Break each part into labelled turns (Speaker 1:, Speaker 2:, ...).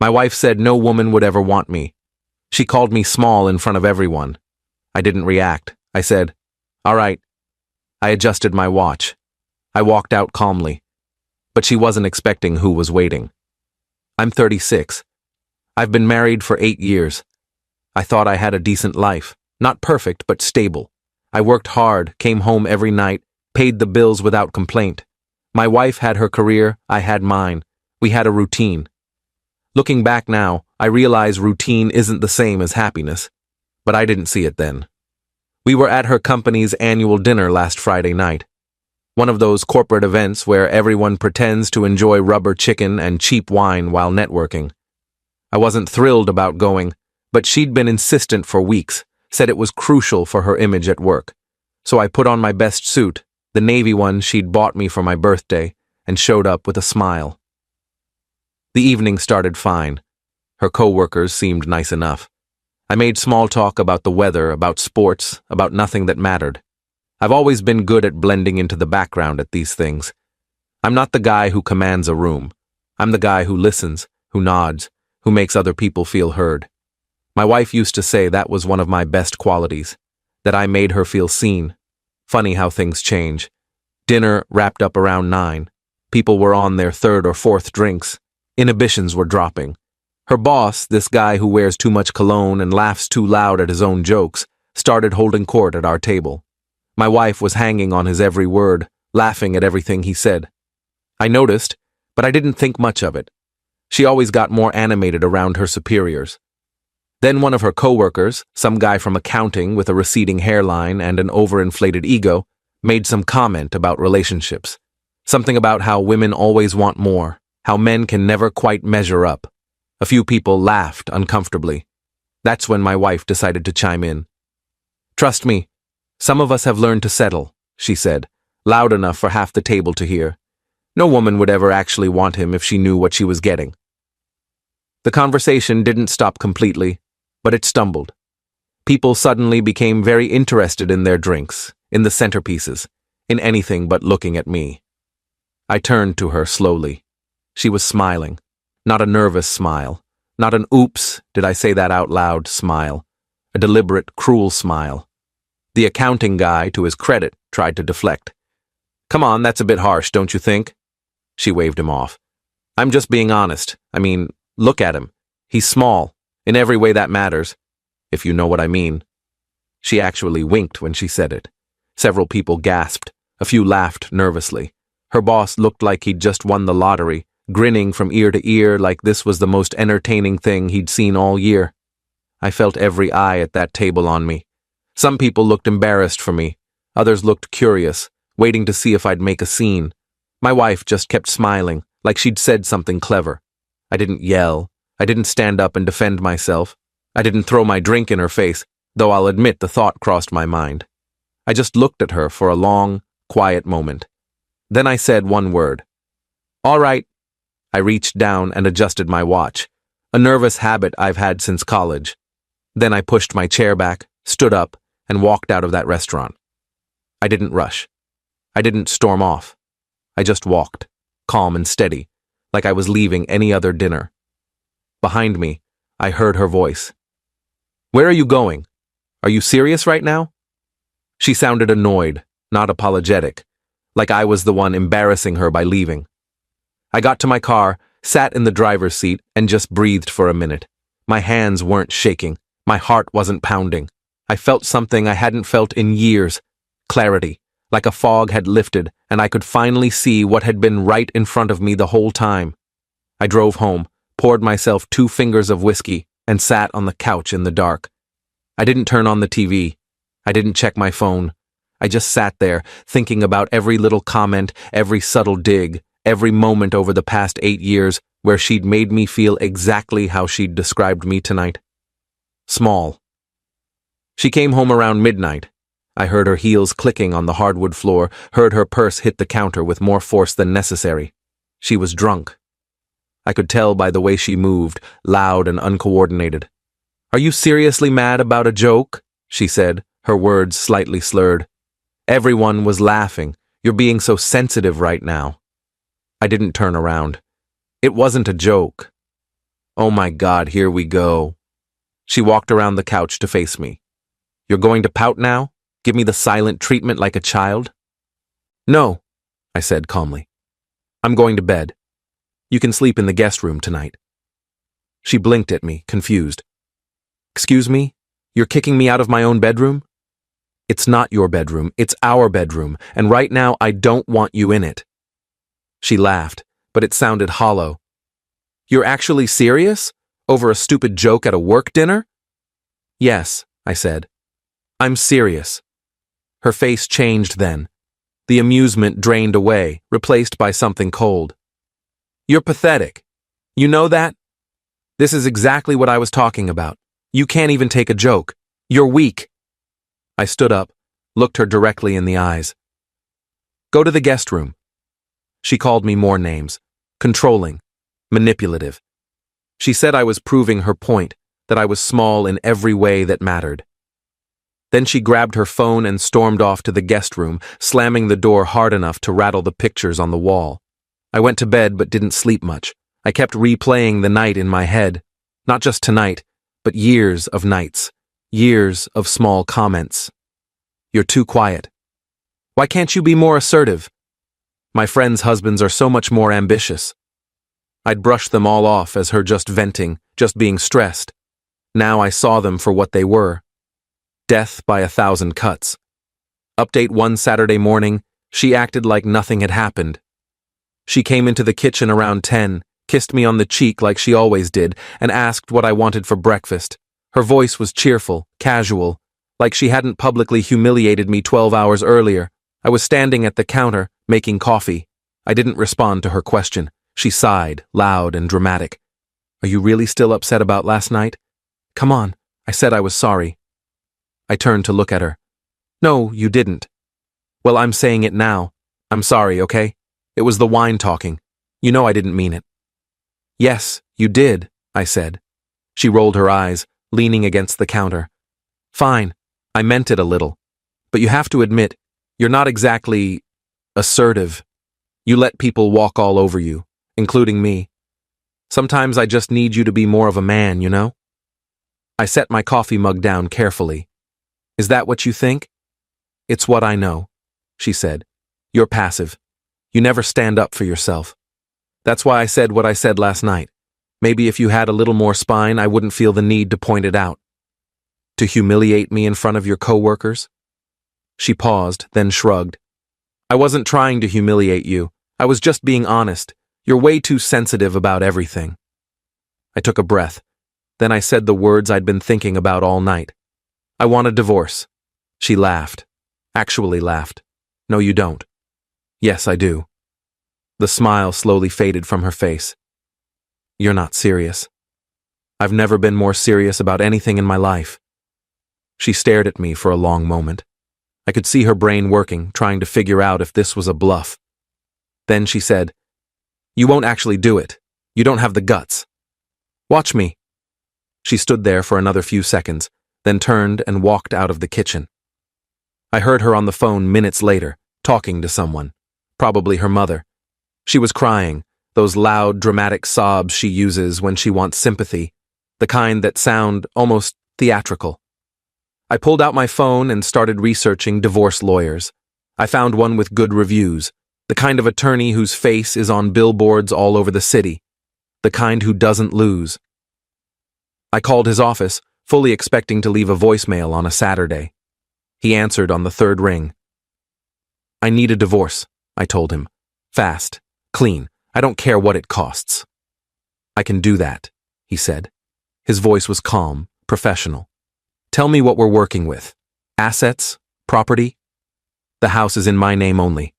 Speaker 1: My wife said no woman would ever want me. She called me small in front of everyone. I didn't react. I said, "All right." I adjusted my watch. I walked out calmly. But she wasn't expecting who was waiting. I'm 36. I've been married for 8 years. I thought I had a decent life. Not perfect, but stable. I worked hard, came home every night, paid the bills without complaint. My wife had her career, I had mine. We had a routine. Looking back now, I realize routine isn't the same as happiness. But I didn't see it then. We were at her company's annual dinner last Friday night. One of those corporate events where everyone pretends to enjoy rubber chicken and cheap wine while networking. I wasn't thrilled about going, but she'd been insistent for weeks, said it was crucial for her image at work. So I put on my best suit, the navy one she'd bought me for my birthday, and showed up with a smile. The evening started fine. Her coworkers seemed nice enough. I made small talk about the weather, about sports, about nothing that mattered. I've always been good at blending into the background at these things. I'm not the guy who commands a room. I'm the guy who listens, who nods, who makes other people feel heard. My wife used to say that was one of my best qualities, that I made her feel seen. Funny how things change. Dinner wrapped up around 9. People were on their 3rd or 4th drinks. Inhibitions were dropping. Her boss, this guy who wears too much cologne and laughs too loud at his own jokes, started holding court at our table. My wife was hanging on his every word, laughing at everything he said. I noticed, but I didn't think much of it. She always got more animated around her superiors. Then one of her coworkers, some guy from accounting with a receding hairline and an overinflated ego, made some comment about relationships. Something about how women always want more, how men can never quite measure up. A few people laughed uncomfortably. That's when my wife decided to chime in. "Trust me, some of us have learned to settle," she said, loud enough for half the table to hear. No woman would ever actually want him if she knew what she was getting. The conversation didn't stop completely, but it stumbled. People suddenly became very interested in their drinks, in the centerpieces, in anything but looking at me. I turned to her slowly. She was smiling, not a nervous smile, not an "oops, did I say that out loud" smile, a deliberate, cruel smile. The accounting guy, to his credit, tried to deflect. "Come on, that's a bit harsh, don't you think?" She waved him off. "I'm just being honest. I mean, look at him. He's small, in every way that matters, if you know what I mean." She actually winked when she said it. Several people gasped. A few laughed nervously. Her boss looked like he'd just won the lottery, grinning from ear to ear like this was the most entertaining thing he'd seen all year. I felt every eye at that table on me. Some people looked embarrassed for me. Others looked curious, waiting to see if I'd make a scene. My wife just kept smiling, like she'd said something clever. I didn't yell. I didn't stand up and defend myself. I didn't throw my drink in her face, though I'll admit the thought crossed my mind. I just looked at her for a long, quiet moment. Then I said one word. "All right." I reached down and adjusted my watch, a nervous habit I've had since college. Then I pushed my chair back, stood up, and walked out of that restaurant. I didn't rush. I didn't storm off. I just walked, calm and steady, like I was leaving any other dinner. Behind me, I heard her voice. "Where are you going? Are you serious right now?" She sounded annoyed, not apologetic, like I was the one embarrassing her by leaving. I got to my car, sat in the driver's seat, and just breathed for a minute. My hands weren't shaking. My heart wasn't pounding. I felt something I hadn't felt in years. Clarity, like a fog had lifted, and I could finally see what had been right in front of me the whole time. I drove home, poured myself 2 fingers of whiskey, and sat on the couch in the dark. I didn't turn on the TV. I didn't check my phone. I just sat there, thinking about every little comment, every subtle dig, every moment over the past 8 years where she'd made me feel exactly how she'd described me tonight. Small. She came home around midnight. I heard her heels clicking on the hardwood floor, heard her purse hit the counter with more force than necessary. She was drunk. I could tell by the way she moved, loud and uncoordinated. "Are you seriously mad about a joke?" she said, her words slightly slurred. Everyone was laughing. "You're being so sensitive right now." I didn't turn around. "It wasn't a joke." Oh my God, here we go. She walked around the couch to face me. You're going to pout now? Give me the silent treatment like a child? No, I said calmly. I'm going to bed. You can sleep in the guest room tonight. She blinked at me, confused. Excuse me? You're kicking me out of my own bedroom? It's not your bedroom, it's our bedroom, and right now I don't want you in it. She laughed, but it sounded hollow. You're actually serious? Over a stupid joke at a work dinner? Yes, I said. I'm serious. Her face changed then. The amusement drained away, replaced by something cold. You're pathetic. You know that? This is exactly what I was talking about. You can't even take a joke. You're weak. I stood up, looked her directly in the eyes. Go to the guest room. She called me more names. Controlling. Manipulative. She said I was proving her point, that I was small in every way that mattered. Then she grabbed her phone and stormed off to the guest room, slamming the door hard enough to rattle the pictures on the wall. I went to bed but didn't sleep much. I kept replaying the night in my head. Not just tonight, but years of nights. Years of small comments. You're too quiet. Why can't you be more assertive? My friends' husbands are so much more ambitious. I'd brushed them all off as her just venting, just being stressed. Now I saw them for what they were. Death by 1,000 cuts. Update one Saturday morning, she acted like nothing had happened. She came into the kitchen around 10, kissed me on the cheek like she always did, and asked what I wanted for breakfast. Her voice was cheerful, casual, like she hadn't publicly humiliated me 12 hours earlier. I was standing at the counter, making coffee. I didn't respond to her question. She sighed, loud and dramatic. Are you really still upset about last night? Come on, I said I was sorry. I turned to look at her. No, you didn't. Well, I'm saying it now. I'm sorry, okay? It was the wine talking. You know I didn't mean it. Yes, you did, I said. She rolled her eyes, leaning against the counter. Fine, I meant it a little. But you have to admit, you're not exactly assertive. You let people walk all over you, including me. Sometimes I just need you to be more of a man, you know? I set my coffee mug down carefully. Is that what you think? It's what I know, she said. You're passive. You never stand up for yourself. That's why I said what I said last night. Maybe if you had a little more spine, I wouldn't feel the need to point it out. To humiliate me in front of your coworkers? She paused, then shrugged. I wasn't trying to humiliate you. I was just being honest. You're way too sensitive about everything. I took a breath. Then I said the words I'd been thinking about all night. I want a divorce. She laughed. Actually laughed. No, you don't. Yes, I do. The smile slowly faded from her face. You're not serious. I've never been more serious about anything in my life. She stared at me for a long moment. I could see her brain working, trying to figure out if this was a bluff. Then she said, You won't actually do it. You don't have the guts. Watch me. She stood there for another few seconds, then turned and walked out of the kitchen. I heard her on the phone minutes later, talking to someone, probably her mother. She was crying, those loud, dramatic sobs she uses when she wants sympathy, the kind that sound almost theatrical. I pulled out my phone and started researching divorce lawyers. I found one with good reviews, the kind of attorney whose face is on billboards all over the city, the kind who doesn't lose. I called his office, fully expecting to leave a voicemail on a Saturday. He answered on the third ring. I need a divorce, I told him. Fast, clean, I don't care what it costs. I can do that, he said. His voice was calm, professional. Tell me what we're working with. Assets? Property? The house is in my name only.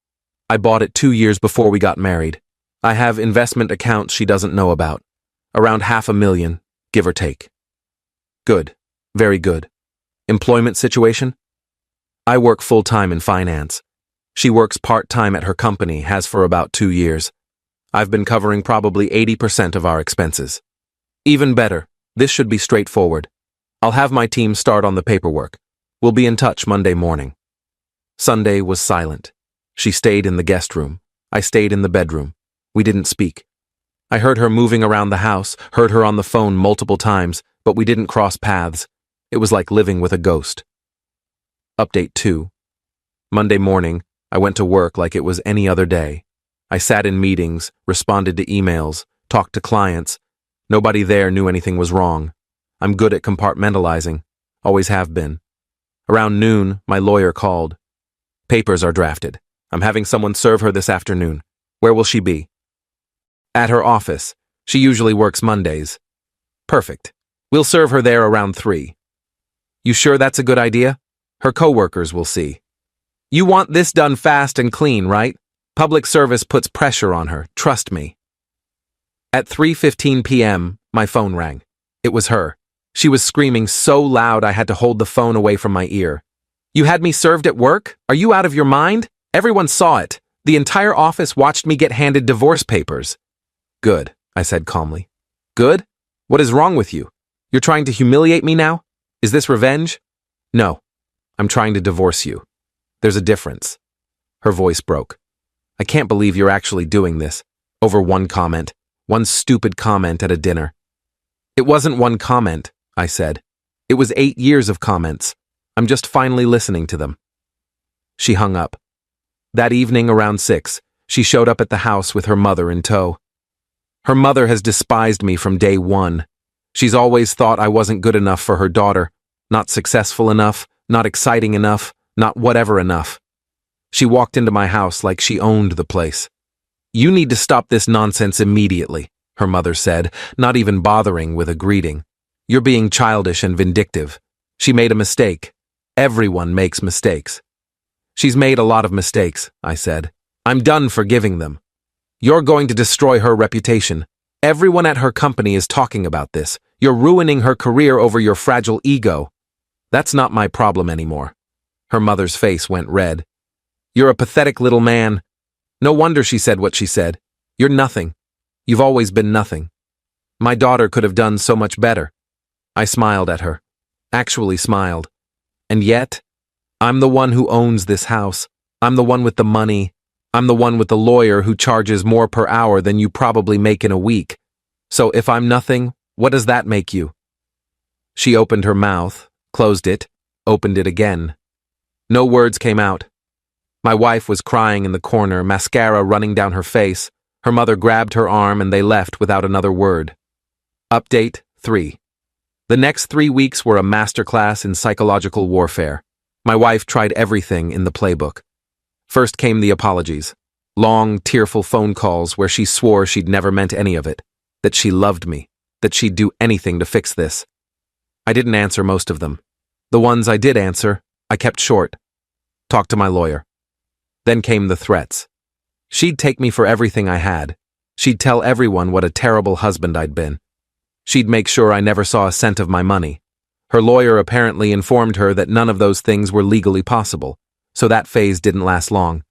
Speaker 1: I bought it 2 years before we got married. I have investment accounts she doesn't know about. Around $500,000, give or take. Good. Very good. Employment situation? I work full-time in finance. She works part-time at her company, has for about 2 years. I've been covering probably 80% of our expenses. Even better, this should be straightforward. I'll have my team start on the paperwork. We'll be in touch Monday morning. Sunday was silent. She stayed in the guest room. I stayed in the bedroom. We didn't speak. I heard her moving around the house, heard her on the phone multiple times, but we didn't cross paths. It was like living with a ghost. Update 2. Monday morning, I went to work like it was any other day. I sat in meetings, responded to emails, talked to clients. Nobody there knew anything was wrong. I'm good at compartmentalizing. Always have been. Around noon, my lawyer called. Papers are drafted. I'm having someone serve her this afternoon. Where will she be? At her office. She usually works Mondays. Perfect. We'll serve her there around 3. You sure that's a good idea? Her coworkers will see. You want this done fast and clean, right? Public service puts pressure on her, trust me. At 3:15 p.m., my phone rang. It was her. She was screaming so loud I had to hold the phone away from my ear. You had me served at work? Are you out of your mind? Everyone saw it. The entire office watched me get handed divorce papers. Good, I said calmly. Good? What is wrong with you? You're trying to humiliate me now? Is this revenge? No, I'm trying to divorce you. There's a difference. Her voice broke. I can't believe you're actually doing this. Over one comment. One stupid comment at a dinner. It wasn't one comment, I said. It was 8 years of comments. I'm just finally listening to them. She hung up. That evening around 6, she showed up at the house with her mother in tow. Her mother has despised me from day one. She's always thought I wasn't good enough for her daughter, not successful enough, not exciting enough, not whatever enough. She walked into my house like she owned the place. You need to stop this nonsense immediately, her mother said, not even bothering with a greeting. You're being childish and vindictive. She made a mistake. Everyone makes mistakes. She's made a lot of mistakes, I said. I'm done forgiving them. You're going to destroy her reputation. Everyone at her company is talking about this. You're ruining her career over your fragile ego. That's not my problem anymore. Her mother's face went red. You're a pathetic little man. No wonder she said what she said. You're nothing. You've always been nothing. My daughter could have done so much better. I smiled at her. Actually smiled. And yet, I'm the one who owns this house. I'm the one with the money. I'm the one with the lawyer who charges more per hour than you probably make in a week. So if I'm nothing, what does that make you? She opened her mouth, closed it, opened it again. No words came out. My wife was crying in the corner, mascara running down her face. Her mother grabbed her arm and they left without another word. Update 3. The next 3 weeks were a masterclass in psychological warfare. My wife tried everything in the playbook. First came the apologies. Long, tearful phone calls where she swore she'd never meant any of it, that she loved me, that she'd do anything to fix this. I didn't answer most of them. The ones I did answer, I kept short. Talked to my lawyer. Then came the threats. She'd take me for everything I had. She'd tell everyone what a terrible husband I'd been. She'd make sure I never saw a cent of my money. Her lawyer apparently informed her that none of those things were legally possible, so that phase didn't last long.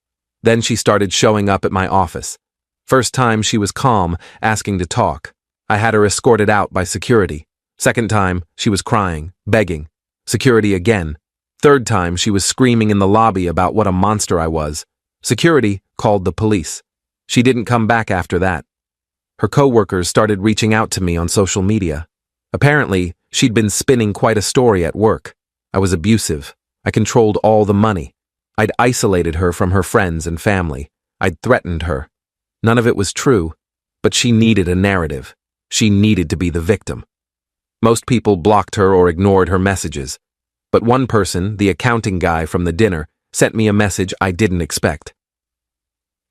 Speaker 1: Then she started showing up at my office. First time she was calm, asking to talk. I had her escorted out by security. Second time, she was crying, begging. Security again. Third time, she was screaming in the lobby about what a monster I was. Security called the police. She didn't come back after that. Her coworkers started reaching out to me on social media. Apparently, she'd been spinning quite a story at work. I was abusive. I controlled all the money. I'd isolated her from her friends and family. I'd threatened her. None of it was true, but she needed a narrative. She needed to be the victim. Most people blocked her or ignored her messages. But one person, the accounting guy from the dinner, sent me a message I didn't expect.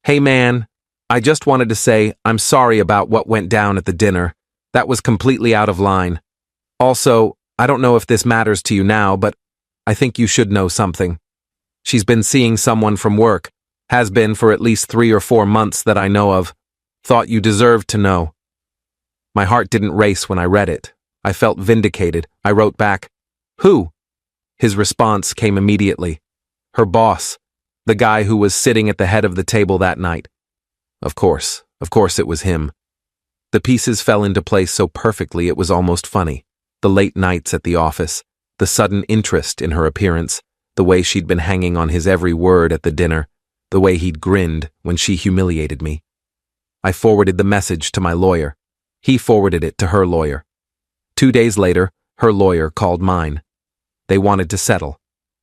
Speaker 1: Hey man, I just wanted to say I'm sorry about what went down at the dinner. That was completely out of line. Also, I don't know if this matters to you now, but I think you should know something. She's been seeing someone from work. Has been for at least 3 or 4 months that I know of. Thought you deserved to know. My heart didn't race when I read it. I felt vindicated. I wrote back, Who? His response came immediately. Her boss. The guy who was sitting at the head of the table that night. Of course it was him. The pieces fell into place so perfectly it was almost funny. The late nights at the office, the sudden interest in her appearance, the way she'd been hanging on his every word at the dinner, the way he'd grinned when she humiliated me. I forwarded the message to my lawyer. He forwarded it to her lawyer. 2 days later, her lawyer called mine. They wanted to settle.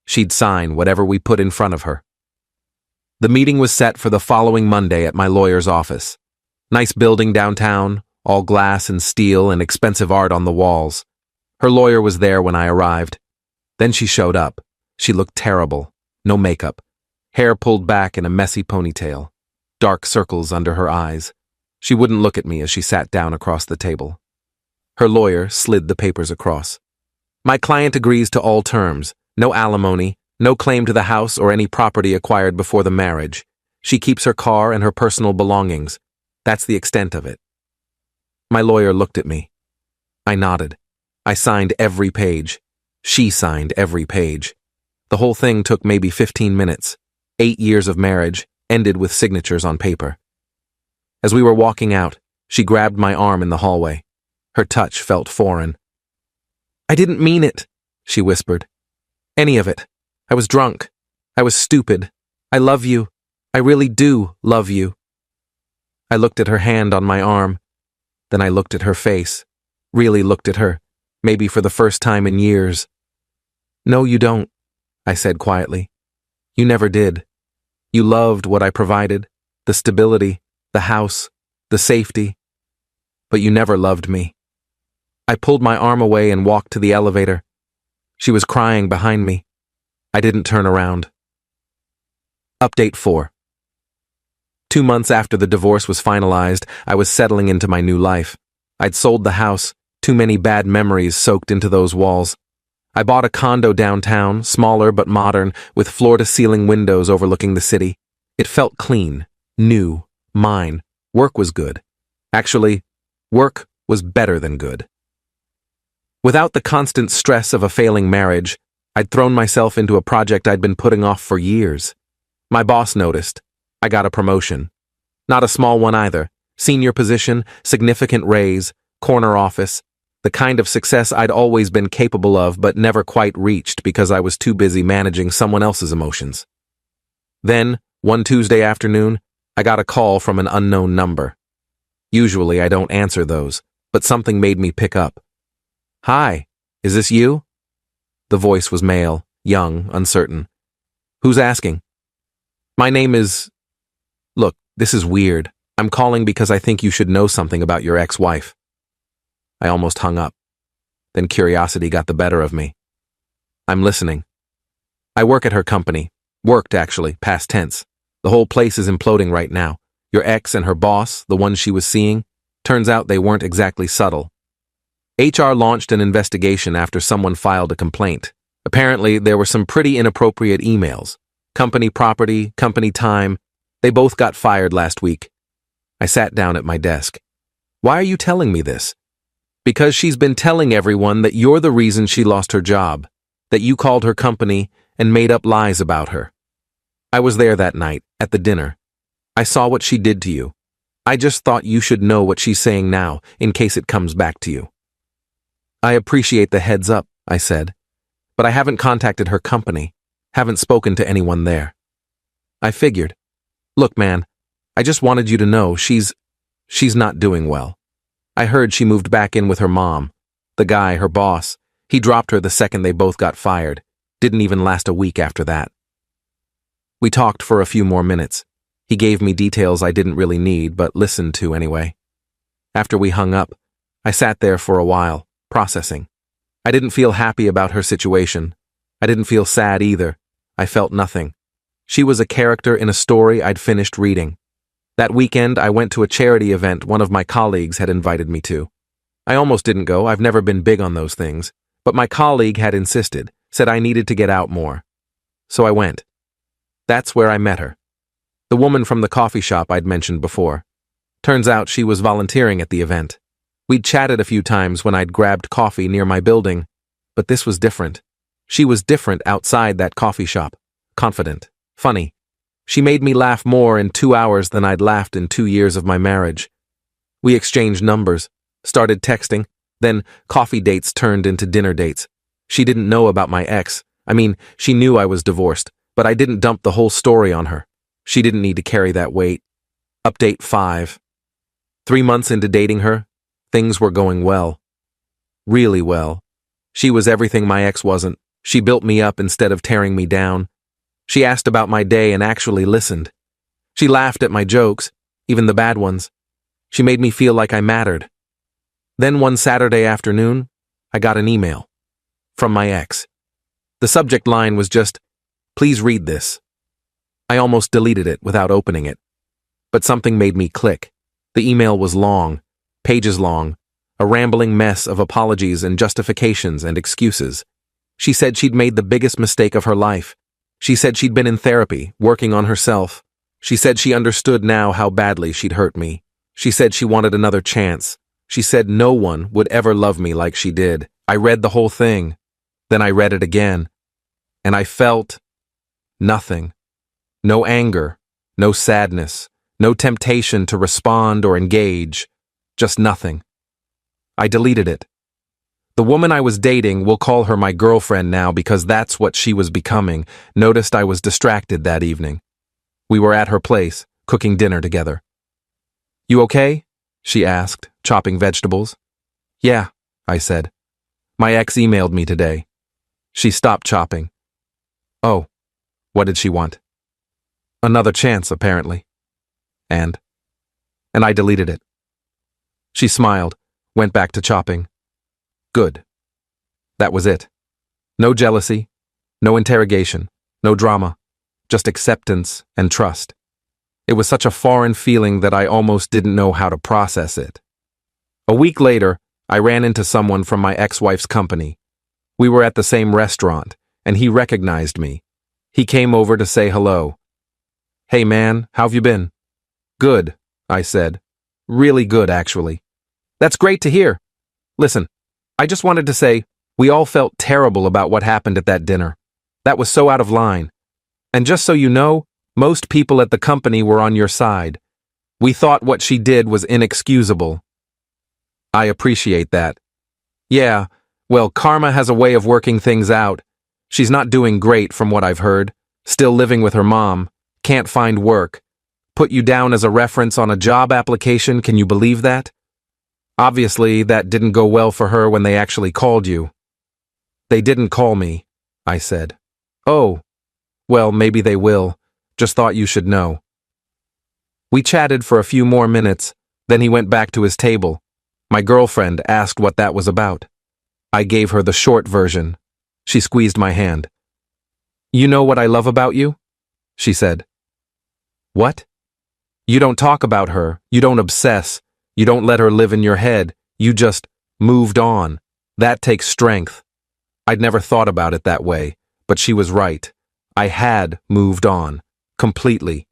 Speaker 1: She'd sign whatever we put in front of her. The meeting was set for the following Monday at my lawyer's office. Nice building downtown, all glass and steel and expensive art on the walls. Her lawyer was there when I arrived. Then she showed up. She looked terrible. No makeup. Hair pulled back in a messy ponytail. Dark circles under her eyes. She wouldn't look at me as she sat down across the table. Her lawyer slid the papers across. My client agrees to all terms. No alimony, no claim to the house or any property acquired before the marriage. She keeps her car and her personal belongings. That's the extent of it. My lawyer looked at me. I nodded. I signed every page. She signed every page. The whole thing took maybe 15 minutes. 8 years of marriage ended with signatures on paper. As we were walking out, she grabbed my arm in the hallway. Her touch felt foreign. "I didn't mean it," she whispered. "Any of it. I was drunk. I was stupid. I love you. I really do love you." I looked at her hand on my arm. Then I looked at her face. Really looked at her, maybe for the first time in years. "No, you don't," I said quietly. "You never did. You loved what I provided, the stability, the house, the safety. But you never loved me." I pulled my arm away and walked to the elevator. She was crying behind me. I didn't turn around. Update 4. 2 months after the divorce was finalized, I was settling into my new life. I'd sold the house, too many bad memories soaked into those walls. I bought a condo downtown, smaller but modern, with floor-to-ceiling windows overlooking the city. It felt clean, new, mine. Work was good. Actually, work was better than good. Without the constant stress of a failing marriage, I'd thrown myself into a project I'd been putting off for years. My boss noticed. I got a promotion. Not a small one either. Senior position, significant raise, corner office. The kind of success I'd always been capable of but never quite reached because I was too busy managing someone else's emotions. Then, one Tuesday afternoon, I got a call from an unknown number. Usually I don't answer those, but something made me pick up. "Hi, is this you?" The voice was male, young, uncertain. "Who's asking?" "My name is..." "Look, this is weird. I'm calling because I think you should know something about your ex-wife." I almost hung up. Then curiosity got the better of me. "I'm listening." "I work at her company. Worked, actually, past tense. The whole place is imploding right now. Your ex and her boss, the one she was seeing, turns out they weren't exactly subtle. HR launched an investigation after someone filed a complaint. Apparently, there were some pretty inappropriate emails. Company property, company time. They both got fired last week." I sat down at my desk. "Why are you telling me this?" "Because she's been telling everyone that you're the reason she lost her job, that you called her company and made up lies about her. I was there that night, at the dinner. I saw what she did to you. I just thought you should know what she's saying now, in case it comes back to you." "I appreciate the heads up," I said, "but I haven't contacted her company, haven't spoken to anyone there." I figured. "Look, man, I just wanted you to know she's not doing well. I heard she moved back in with her mom. The guy, her boss, he dropped her the second they both got fired. Didn't even last a week after that." We talked for a few more minutes. He gave me details I didn't really need, but listened to anyway. After we hung up, I sat there for a while, processing. I didn't feel happy about her situation. I didn't feel sad either. I felt nothing. She was a character in a story I'd finished reading. That weekend, I went to a charity event one of my colleagues had invited me to. I almost didn't go. I've never been big on those things. But my colleague had insisted, said I needed to get out more. So I went. That's where I met her. The woman from the coffee shop I'd mentioned before. Turns out she was volunteering at the event. We'd chatted a few times when I'd grabbed coffee near my building, but this was different. She was different outside that coffee shop. Confident. Funny. She made me laugh more in 2 hours than I'd laughed in 2 years of my marriage. We exchanged numbers, started texting, then coffee dates turned into dinner dates. She didn't know about my ex. I mean, she knew I was divorced, but I didn't dump the whole story on her. She didn't need to carry that weight. Update 5. 3 months into dating her, things were going well. Really well. She was everything my ex wasn't. She built me up instead of tearing me down. She asked about my day and actually listened. She laughed at my jokes, even the bad ones. She made me feel like I mattered. Then one Saturday afternoon, I got an email from my ex. The subject line was just, "Please read this." I almost deleted it without opening it. But something made me click. The email was long, pages long, a rambling mess of apologies and justifications and excuses. She said she'd made the biggest mistake of her life. She said she'd been in therapy, working on herself. She said she understood now how badly she'd hurt me. She said she wanted another chance. She said no one would ever love me like she did. I read the whole thing. Then I read it again. And I felt nothing. No anger, no sadness, no temptation to respond or engage. Just nothing. I deleted it. The woman I was dating, we'll call her my girlfriend now because that's what she was becoming, noticed I was distracted that evening. We were at her place, cooking dinner together. "You okay?" she asked, chopping vegetables. "Yeah," I said. "My ex emailed me today." She stopped chopping. "Oh, what did she want?" "Another chance, apparently." And I deleted it. She smiled, went back to chopping. Good. That was it. No jealousy, no interrogation, no drama, just acceptance and trust. It was such a foreign feeling that I almost didn't know how to process it. A week later, I ran into someone from my ex-wife's company. We were at the same restaurant, and he recognized me. He came over to say hello. "Hey man, how've you been?" "Good," I said. "Really good, actually." "That's great to hear. Listen, I just wanted to say, we all felt terrible about what happened at that dinner. That was so out of line. And just so you know, most people at the company were on your side. We thought what she did was inexcusable." "I appreciate that." "Yeah, well, karma has a way of working things out. She's not doing great from what I've heard. Still living with her mom. Can't find work. Put you down as a reference on a job application, can you believe that? Obviously, that didn't go well for her when they actually called you." "They didn't call me," I said. "Oh, well, maybe they will. Just thought you should know." We chatted for a few more minutes, then he went back to his table. My girlfriend asked what that was about. I gave her the short version. She squeezed my hand. "You know what I love about you?" she said. "What?" "You don't talk about her, you don't obsess, you don't let her live in your head, you just moved on. That takes strength." I'd never thought about it that way, but she was right. I had moved on, completely.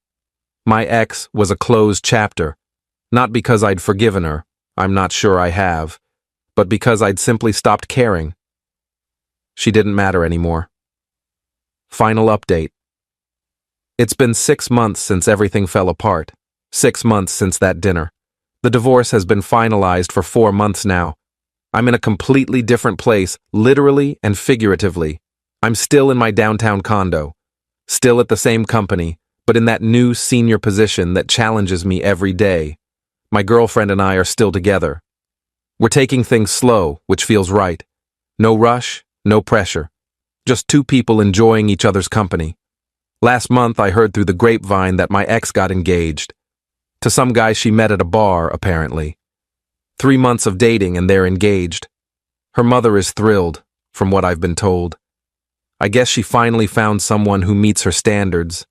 Speaker 1: My ex was a closed chapter, not because I'd forgiven her, I'm not sure I have, but because I'd simply stopped caring. She didn't matter anymore. Final update. It's been 6 months since everything fell apart. 6 months since that dinner. The divorce has been finalized for 4 months now. I'm in a completely different place, literally and figuratively. I'm still in my downtown condo, still at the same company, but in that new senior position that challenges me every day. My girlfriend and I are still together. We're taking things slow, which feels right. No rush, no pressure. Just two people enjoying each other's company. Last month, I heard through the grapevine that my ex got engaged. To some guy she met at a bar, apparently. 3 months of dating and they're engaged. Her mother is thrilled, from what I've been told. I guess she finally found someone who meets her standards.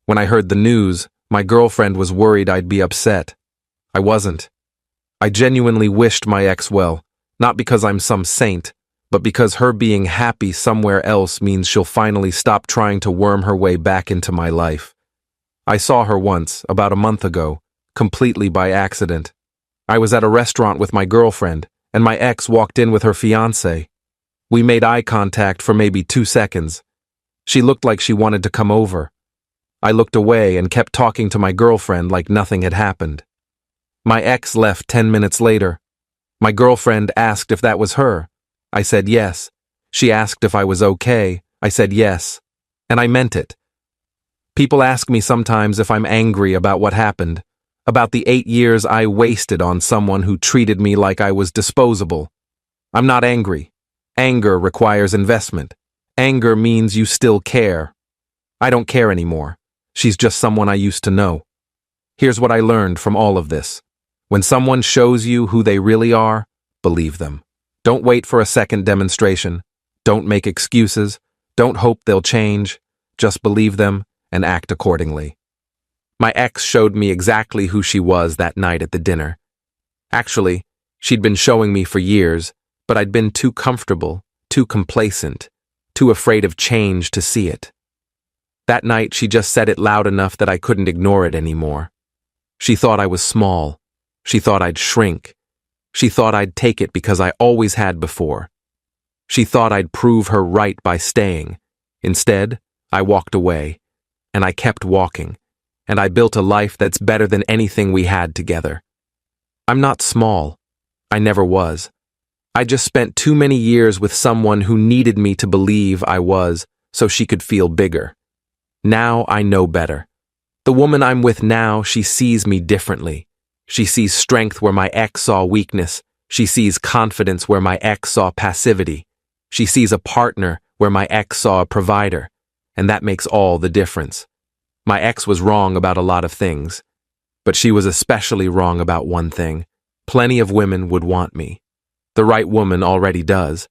Speaker 1: When I heard the news, my girlfriend was worried I'd be upset. I wasn't. I genuinely wished my ex well, not because I'm some saint, but because her being happy somewhere else means she'll finally stop trying to worm her way back into my life. I saw her once, about a month ago, completely by accident. I was at a restaurant with my girlfriend, and my ex walked in with her fiancé. We made eye contact for maybe 2 seconds. She looked like she wanted to come over. I looked away and kept talking to my girlfriend like nothing had happened. My ex left 10 minutes later. My girlfriend asked if that was her. I said yes. She asked if I was okay. I said yes. And I meant it. People ask me sometimes if I'm angry about what happened. About the 8 years I wasted on someone who treated me like I was disposable. I'm not angry. Anger requires investment. Anger means you still care. I don't care anymore. She's just someone I used to know. Here's what I learned from all of this. When someone shows you who they really are, believe them. Don't wait for a second demonstration. Don't make excuses. Don't hope they'll change. Just believe them and act accordingly. My ex showed me exactly who she was that night at the dinner. Actually, she'd been showing me for years, but I'd been too comfortable, too complacent, too afraid of change to see it. That night, she just said it loud enough that I couldn't ignore it anymore. She thought I was small. She thought I'd shrink. She thought I'd take it because I always had before. She thought I'd prove her right by staying. Instead, I walked away, and I kept walking, and I built a life that's better than anything we had together. I'm not small. I never was. I just spent too many years with someone who needed me to believe I was so she could feel bigger. Now I know better. The woman I'm with now, she sees me differently. She sees strength where my ex saw weakness. She sees confidence where my ex saw passivity. She sees a partner where my ex saw a provider. And that makes all the difference. My ex was wrong about a lot of things, but she was especially wrong about one thing. Plenty of women would want me. The right woman already does.